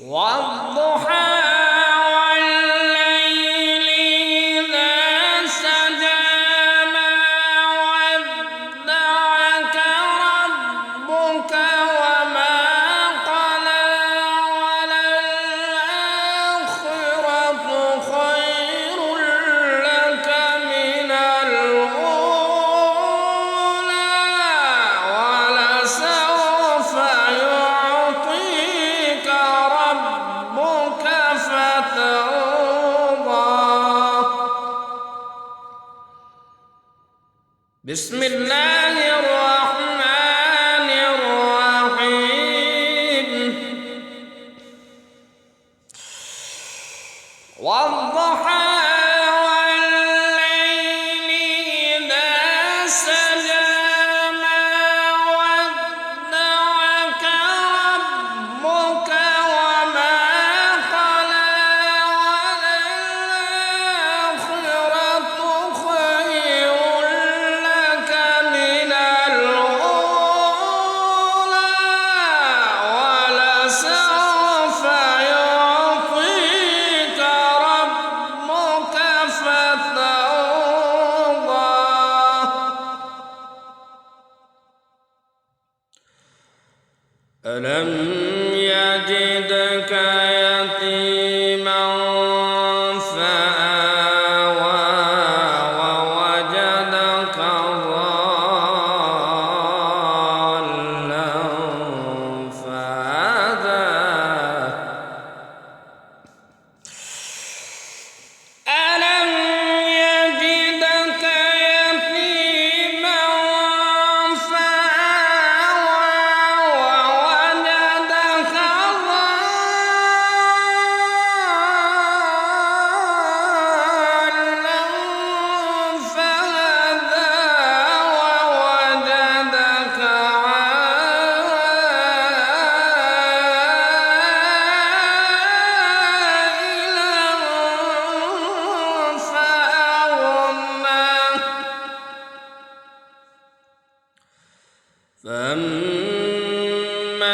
والضحى والليل إذا سجى ما ودعك ربك وما قلى وللآخرة خير لك من الأولى ولسوف يعطيك ربك فترضى. بسم الله الرحمن الرحيم. والضحى والليل إذا سجى ما ودعك ربك وما قلى وللآخرة خير لك من الأولى ولسوف يعطيك ربك فترضى. ألم يجدك يتيما فآوى ووجدك ضالا فهدى. ألم يجدك يتيما فآوى ووجدك ضالا فهدى ووجدك عائلا فأغنى. فأما